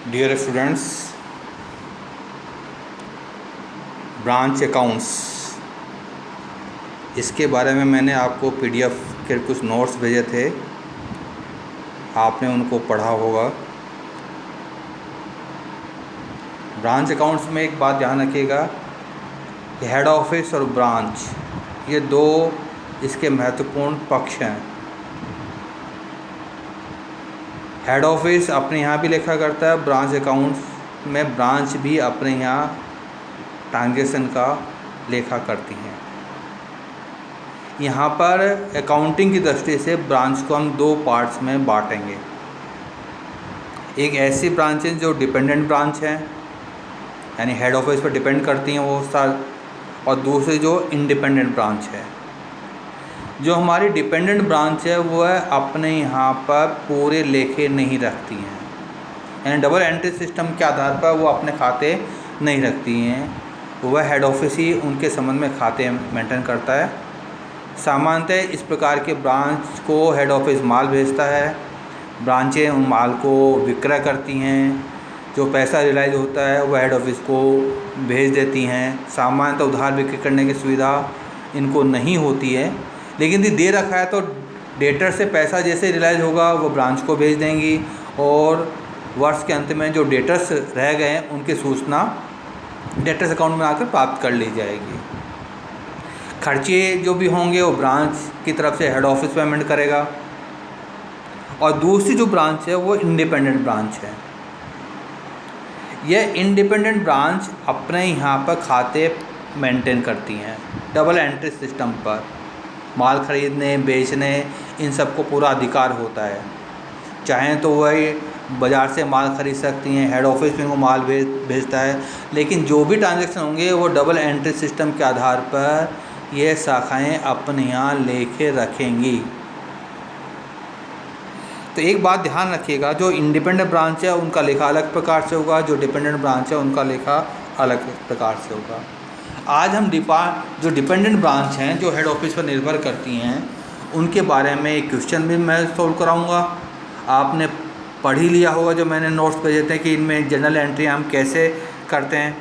Dear students, branch accounts इसके बारे में मैंने आपको पीडीएफ के कुछ नोट्स भेजे थे। आपने उनको पढ़ा होगा। ब्रांच अकाउंट्स में एक बात ध्यान रखिएगा कि हेड ऑफिस और ब्रांच ये दो इसके महत्वपूर्ण पक्ष हैं। हेड ऑफिस अपने यहाँ भी लेखा करता है, ब्रांच अकाउंट्स में ब्रांच भी अपने यहाँ ट्रांजैक्शन का लेखा करती हैं। यहाँ पर अकाउंटिंग की दृष्टि से ब्रांच को हम दो पार्ट्स में बांटेंगे। एक ऐसी ब्रांच है जो डिपेंडेंट ब्रांच है, यानी हेड ऑफिस पर डिपेंड करती हैं वो सार, और दूसरी जो इंडिपेंडेंट ब्रांच है। जो हमारी डिपेंडेंट ब्रांच है वह अपने यहाँ पर पूरे लेखे नहीं रखती हैं, यानी डबल एंट्री सिस्टम के आधार पर वो अपने खाते नहीं रखती हैं। वह हेड ऑफिस ही उनके संबंध में खाते मेंटेन करता है। सामान्यतः इस प्रकार के ब्रांच को हेड ऑफिस माल भेजता है, ब्रांचें उन माल को विक्रय करती हैं। जो पैसा रियलाइज होता है वह हेड ऑफिस को भेज देती हैं। सामान्यतः उधार बिक्री करने की सुविधा इनको नहीं होती है, लेकिन यदि दे रखा है तो डेटर से पैसा जैसे रियलाइज होगा वो ब्रांच को भेज देंगी, और वर्ष के अंत में जो डेटर्स रह गए हैं उनकी सूचना डेटर्स अकाउंट में आकर प्राप्त कर ली जाएगी। खर्चे जो भी होंगे वो ब्रांच की तरफ से हेड ऑफिस पेमेंट करेगा, और दूसरी जो ब्रांच है वो इंडिपेंडेंट ब्रांच है। यह इंडिपेंडेंट ब्रांच अपने यहाँ पर खाते मेंटेन करती हैं। डबल एंट्री सिस्टम पर माल खरीदने बेचने इन सबको पूरा अधिकार होता है। चाहें तो वही बाज़ार से माल खरीद सकती हैं, हेड ऑफिस में वो माल भेजता है, लेकिन जो भी ट्रांजैक्शन होंगे वो डबल एंट्री सिस्टम के आधार पर ये शाखाएं अपने यहाँ लेखे रखेंगी। तो एक बात ध्यान रखिएगा, जो इंडिपेंडेंट ब्रांच है उनका लेखा अलग प्रकार से होगा, जो डिपेंडेंट ब्रांच है उनका लेखा अलग प्रकार से होगा। आज हम जो डिपेंडेंट ब्रांच हैं जो हेड ऑफिस पर निर्भर करती हैं उनके बारे में एक क्वेश्चन भी मैं सॉल्व कराऊंगा। आपने पढ़ ही लिया होगा जो मैंने नोट्स भेजे थे कि इनमें जनरल एंट्री हम कैसे करते हैं।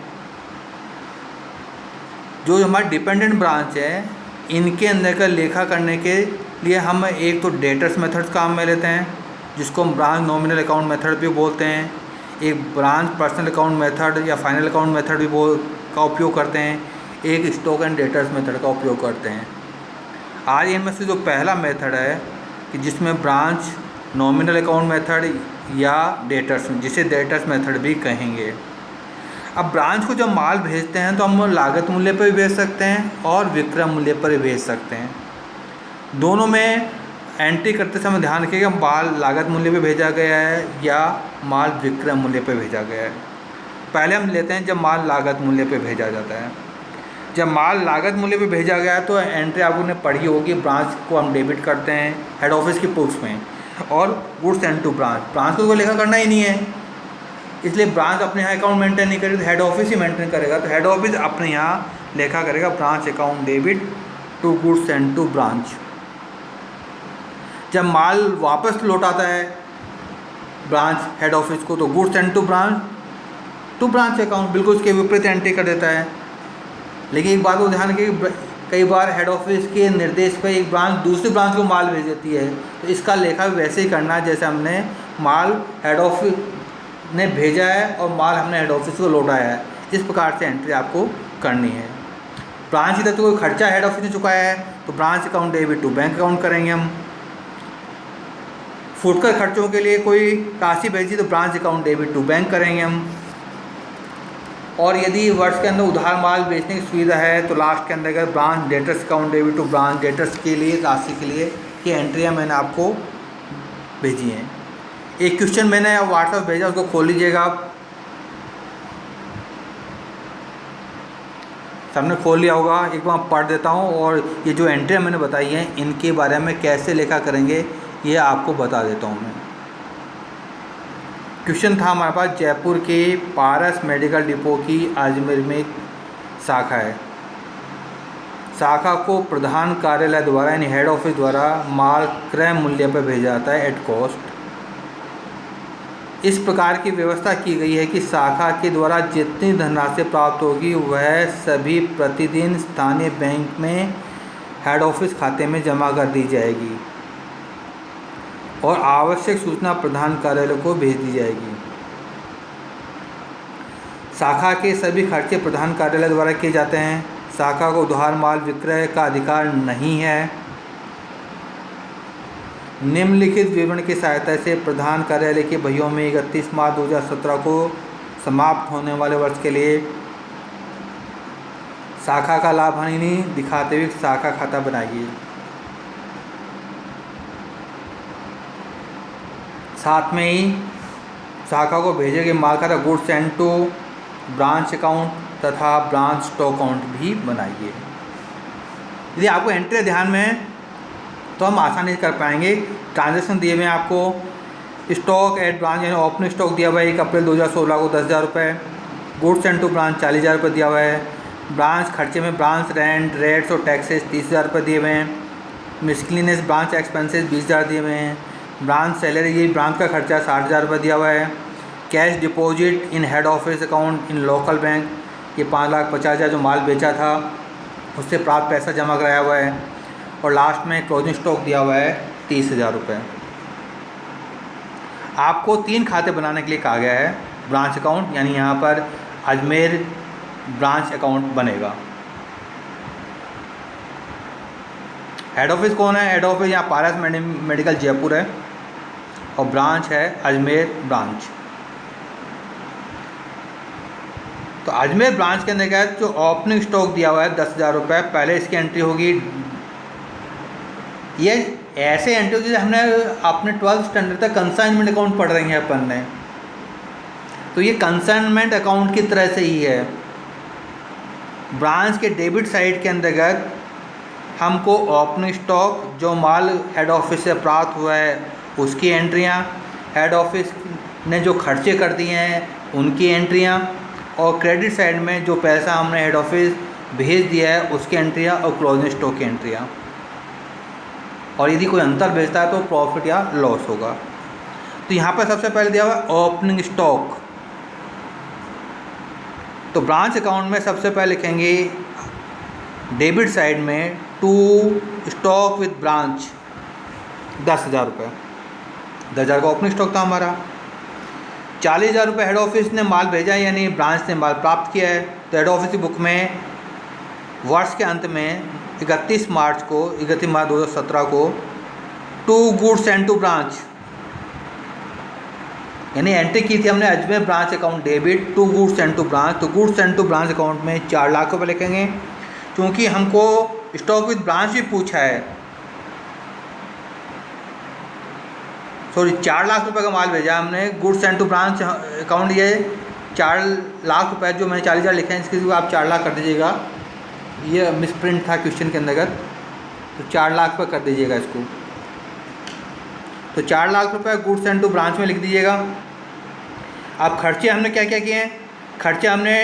जो हमारी डिपेंडेंट ब्रांच है इनके अंदर का लेखा करने के लिए हम एक तो डेटर्स मेथड काम में लेते हैं, जिसको हम ब्रांच नॉमिनल अकाउंट मेथड भी बोलते हैं। एक ब्रांच पर्सनल अकाउंट मेथड या फाइनल अकाउंट मेथड भी का उपयोग करते हैं। एक स्टॉक एंड डेटर्स मेथड का उपयोग करते हैं। आज इनमें से जो पहला मेथड है कि जिसमें ब्रांच नॉमिनल अकाउंट मेथड या डेटर्स, जिसे डेटर्स मेथड भी कहेंगे। अब ब्रांच को जब माल भेजते हैं तो हम लागत मूल्य पर भी भेज सकते हैं और विक्रय मूल्य पर भी भेज सकते हैं। दोनों में एंट्री करते समय ध्यान रखिएगा माल लागत मूल्य पे भेजा गया है या माल विक्रय मूल्य पे भेजा गया है। पहले हम लेते हैं जब माल लागत मूल्य पे भेजा जाता है। जब माल लागत मूल्य पे भेजा गया तो एंट्री आपने पढ़ी होगी, ब्रांच को हम डेबिट करते हैं हेड ऑफिस की बुक्स में, और गुड्स सेंड टू ब्रांच को लेखा करना ही नहीं है, इसलिए ब्रांच अपने यहाँ अकाउंट मेंटेन नहीं करेगी, हेड ऑफिस ही मेंटेन करेगा। तो हेड ऑफिस अपने यहाँ लेखा करेगा branch account debit to goods send to branch. जब माल वापस लौटाता है ब्रांच हेड ऑफिस को तो goods send to branch account, बिल्कुल उसके विपरीत एंट्री कर देता है। लेकिन एक बात को ध्यान रखिए, कई बार हेड ऑफिस के निर्देश पर एक ब्रांच दूसरी ब्रांच को माल भेज देती है, तो इसका लेखा वैसे ही करना है जैसे हमने माल हेड ऑफिस ने भेजा है और माल हमने हेड ऑफिस को लौटाया है। इस प्रकार से एंट्री आपको करनी है। ब्रांच की तरफ से कोई खर्चा हेड ऑफिस ने चुकाया है तो branch account debit to bank account करेंगे हम। फुटकर खर्चों के लिए कोई राशि भेजी तो branch account debit to bank करेंगे हम। और यदि वर्ष के अंदर उधार माल बेचने की सुविधा है तो लास्ट के अंदर अगर branch debtors account debit to branch debtors के लिए राशि के लिए ये एंट्रियाँ मैंने आपको भेजी हैं। एक क्वेश्चन मैंने व्हाट्सएप भेजा, उसको खोल लीजिएगा आप। सबने खोल लिया होगा, एक बार पढ़ देता हूँ, और ये जो एंट्रियाँ मैंने बताई हैं इनके बारे में कैसे लेखा करेंगे ये आपको बता देता हूँ मैं। क्वेश्चन था हमारे पास, जयपुर के पारस मेडिकल डिपो की अजमेर में शाखा है। शाखा को प्रधान कार्यालय द्वारा यानी हेड ऑफिस द्वारा माल क्रय मूल्य पर भेजा जाता है एट कॉस्ट। इस प्रकार की व्यवस्था की गई है कि शाखा के द्वारा जितनी धनराशि प्राप्त होगी वह सभी प्रतिदिन स्थानीय बैंक में हेड ऑफिस खाते में जमा कर दी जाएगी और आवश्यक सूचना प्रधान कार्यालय को भेज दी जाएगी। शाखा के सभी खर्चे प्रधान कार्यालय द्वारा किए जाते हैं। शाखा को उधार माल विक्रय का अधिकार नहीं है। निम्नलिखित विवरण की सहायता से प्रधान कार्यालय के बहियों में 31 मार्च 2017 को समाप्त होने वाले वर्ष के लिए शाखा का लाभ हानि दिखाते हुए शाखा खाता बनाइए। साथ में ही शाखा को भेजे गए माल खाता goods send to branch account तथा ब्रांच स्टॉक अकाउंट भी बनाइए। यदि आपको एंट्री ध्यान में है तो हम आसानी से कर पाएंगे। ट्रांजैक्शन दिए हुए हैं आपको। स्टॉक एट ब्रांच यानी ओपनिंग स्टॉक दिया हुआ है 1 अप्रैल 2016 को 10,000 रुपये। गुड्स सेंड टू ब्रांच 40,000 रुपये दिया हुआ है। ब्रांच खर्चे में ब्रांच रेंट रेट्स और टैक्सेस 30,000 रुपये दिए हुए हैं। मिसक्लिनियस ब्रांच एक्सपेंसेस 20,000 दिए हुए हैं। ब्रांच सैलरी ये ब्रांच का खर्चा 60,000 रुपये दिया हुआ है। Cash deposit in head office account in local bank ये 5,50,000 जो माल बेचा था उससे प्राप्त पैसा जमा कराया हुआ है। और लास्ट में क्लोजिंग स्टॉक दिया हुआ है 30,000 रुपये। आपको 3 खाते बनाने के लिए कहा गया है। ब्रांच अकाउंट यानी यहाँ पर अजमेर ब्रांच अकाउंट बनेगा। हेड ऑफिस कौन है? हेड ऑफिस यहाँ पारस मेडिकल जयपुर है और ब्रांच है अजमेर ब्रांच। तो अजमेर ब्रांच के अंदर जो ओपनिंग स्टॉक दिया हुआ है 10,000 रुपये, पहले इसकी एंट्री होगी। ये ऐसे एंट्री होगी जैसे हमने अपने 12th स्टैंडर्ड तक कंसाइनमेंट अकाउंट पढ़ रही हैं अपन ने, तो ये कंसाइनमेंट अकाउंट की तरह से ही है। ब्रांच के डेबिट साइड के अंतर्गत हमको ओपनिंग स्टॉक जो माल हेड ऑफिस से प्राप्त हुआ है उसकी एंट्रियाँ, हेड ऑफिस ने जो खर्चे कर दिए हैं उनकी एंट्रियाँ, और क्रेडिट साइड में जो पैसा हमने हेड ऑफिस भेज दिया है उसकी एंट्रियाँ और क्लोजिंग स्टॉक की एंट्रियाँ। और यदि कोई अंतर भेजता है तो प्रॉफिट या लॉस होगा। तो यहाँ पर सबसे पहले दिया हुआ है ओपनिंग स्टॉक। तो ब्रांच अकाउंट में सबसे पहले लिखेंगे डेबिट साइड में टू स्टॉक विद ब्रांच 10,000 रुपये। 10,000 का ओपनिंग स्टॉक था हमारा। 40,000 रुपये हेड ऑफिस ने माल भेजा यानी ब्रांच ने माल प्राप्त किया है। तो हेड ऑफिस की बुक में वर्ष के अंत में 31 मार्च 2017 को to goods send to branch यानी एंट्री की थी हमने Ajmer branch account debit to goods send to branch. तो goods send to branch account में 4 लाख रुपये लिखेंगे क्योंकि हमको स्टॉक विद ब्रांच भी पूछा है। सॉरी 4 लाख रुपए का माल भेजा हमने goods send to branch account. ये 4 लाख रुपए जो मैंने 40,000 लिखे हैं इसके आप 4 लाख कर दीजिएगा। ये मिसप्रिंट था क्वेश्चन के अंतर्गत, तो 4 लाख रुपये कर दीजिएगा इसको। तो 4 लाख रुपए गुड्स सेंड टू ब्रांच में लिख दीजिएगा। अब खर्चे हमने क्या क्या किए हैं? खर्चे हमने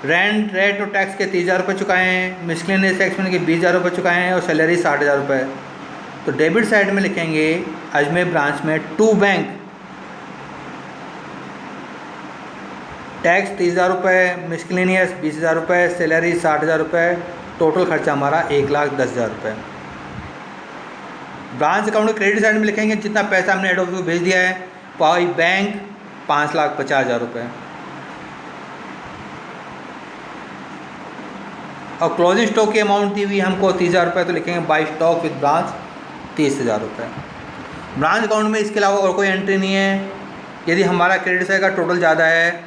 रेंट रेट और टैक्स के 30,000 रुपये चुकाए हैं, मिसलेनियस एक्सपेंस के 20,000 रुपये चुकाए हैं और सैलरी 60,000 रुपये। तो डेबिट साइड में लिखेंगे अजमेर ब्रांच में टू बैंक टैक्स 30,000 रुपये, मिसलेनियस 20,000 रुपये, सैलरी 60,000 रुपये, टोटल खर्चा हमारा 1,10,000 रुपये। ब्रांच अकाउंट के क्रेडिट साइड में लिखेंगे जितना पैसा हमने हेड ऑफिस को भेज दिया है, पाई बैंक 5,50,000 रुपये। और क्लोजिंग स्टॉक की अमाउंट दी हुई हमको 30,000 रुपये, तो लिखेंगे बाई स्टॉक विद ब्रांच 30,000 रुपये। ब्रांच अकाउंट में इसके अलावा और कोई एंट्री नहीं है। यदि हमारा क्रेडिट साइड का टोटल ज़्यादा है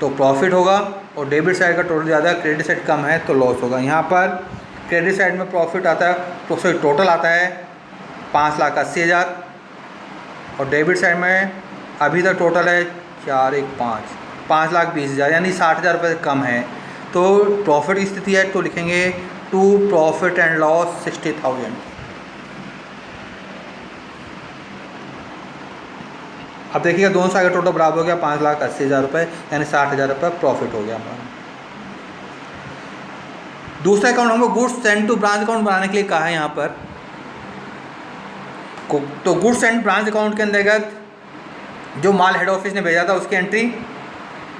तो प्रॉफिट होगा और डेबिट साइड का टोटल ज़्यादा है, क्रेडिट साइड कम है तो लॉस होगा। यहाँ पर क्रेडिट साइड में प्रॉफिट आता है तो सॉरी टोटल आता है 5,80,000 और डेबिट साइड में अभी तक टोटल है 5,20,000 यानी 60,000 रुपये कम है। तो प्रॉफिट की स्थिति है तो लिखेंगे टू प्रॉफिट एंड लॉस 60,000। अब देखिएगा दोनों साइड का टोटल बराबर हो गया 5,80,000 रुपये यानी 60,000 रुपये प्रॉफिट हो गया हमारा। दूसरा अकाउंट हमको goods send to branch account बनाने के लिए कहा है यहाँ पर। तो गुड्स सेंड ब्रांच अकाउंट के अंतर्गत जो माल हेड ऑफिस ने भेजा था उसकी एंट्री,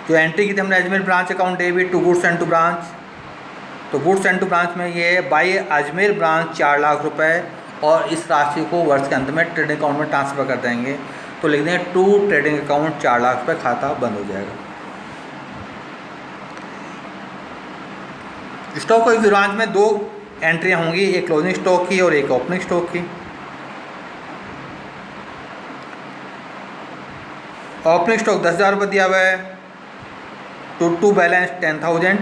जो एंट्री की थी हमने Ajmer branch account debit to goods sent to branch, तो गुड्स एंड टू ब्रांच में ये बाई अजमेर ब्रांच 4 लाख रुपए, और इस राशि को वर्ष के अंत में ट्रेडिंग अकाउंट में ट्रांसफ़र कर देंगे। तो लिख देंगे टू ट्रेडिंग अकाउंट 4 लाख रुपये, खाता बंद हो जाएगा। स्टॉक की ब्रांच में 2 एंट्रियाँ होंगी, एक क्लोजिंग स्टॉक की और एक ओपनिंग स्टॉक की। ओपनिंग स्टॉक 10,000 रुपये दिया हुआ है, टू बैलेंस 10,000।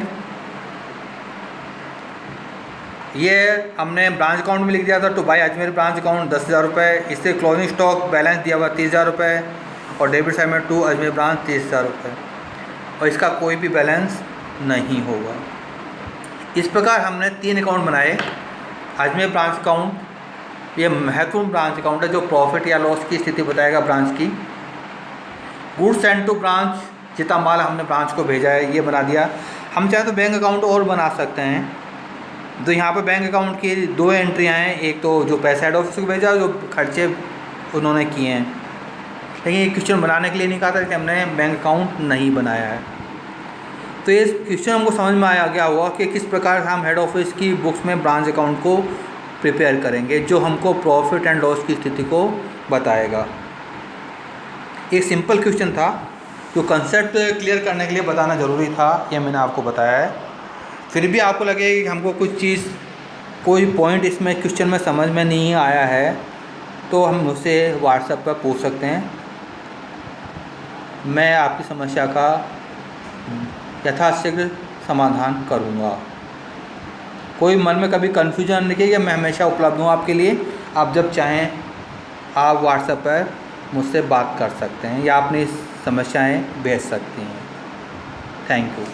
ये हमने ब्रांच अकाउंट में लिख दिया था, two by Ajmer branch account 10,000 रुपये। इससे क्लोजिंग स्टॉक बैलेंस दिया हुआ 30,000 रुपये, और डेबिट साइड में टू अजमेर ब्रांच 30,000 रुपये, और इसका कोई भी बैलेंस नहीं होगा। इस प्रकार हमने 3 अकाउंट बनाए। अजमेर ब्रांच अकाउंट, ये महत्वपूर्ण ब्रांच अकाउंट है जो प्रॉफिट या लॉस की स्थिति बताएगा ब्रांच की। गुड्स एंड टू ब्रांच, जितना माल हमने ब्रांच को भेजा है ये बना दिया। हम चाहे तो बैंक अकाउंट और बना सकते हैं। तो यहाँ पर बैंक अकाउंट की 2 एंट्रियाँ हैं, एक तो जो पैसा हेड ऑफिस को भेजा, जो खर्चे उन्होंने किए हैं। लेकिन ये क्वेश्चन बनाने के लिए नहीं कहा था कि हमने बैंक अकाउंट नहीं बनाया है। तो ये क्वेश्चन हमको समझ में आ गया होगा कि किस प्रकार हम हेड ऑफिस की बुक्स में ब्रांच अकाउंट को प्रिपेयर करेंगे, जो हमको प्रॉफिट एंड लॉस की स्थिति को बताएगा। एक सिंपल क्वेश्चन था, जो कंसेप्ट क्लियर करने के लिए बताना ज़रूरी था, ये मैंने आपको बताया है। फिर भी आपको लगे कि हमको कुछ चीज़, कोई पॉइंट इसमें क्वेश्चन में समझ में नहीं आया है, तो हम मुझसे व्हाट्सएप पर पूछ सकते हैं। मैं आपकी समस्या का यथाशीघ्र समाधान करूँगा। कोई मन में कभी कन्फ्यूजन नहीं कि मैं हमेशा उपलब्ध हूँ आपके लिए। आप जब चाहें आप व्हाट्सएप पर मुझसे बात कर सकते हैं या अपनी समस्याएं भेज सकती हैं। Thank you.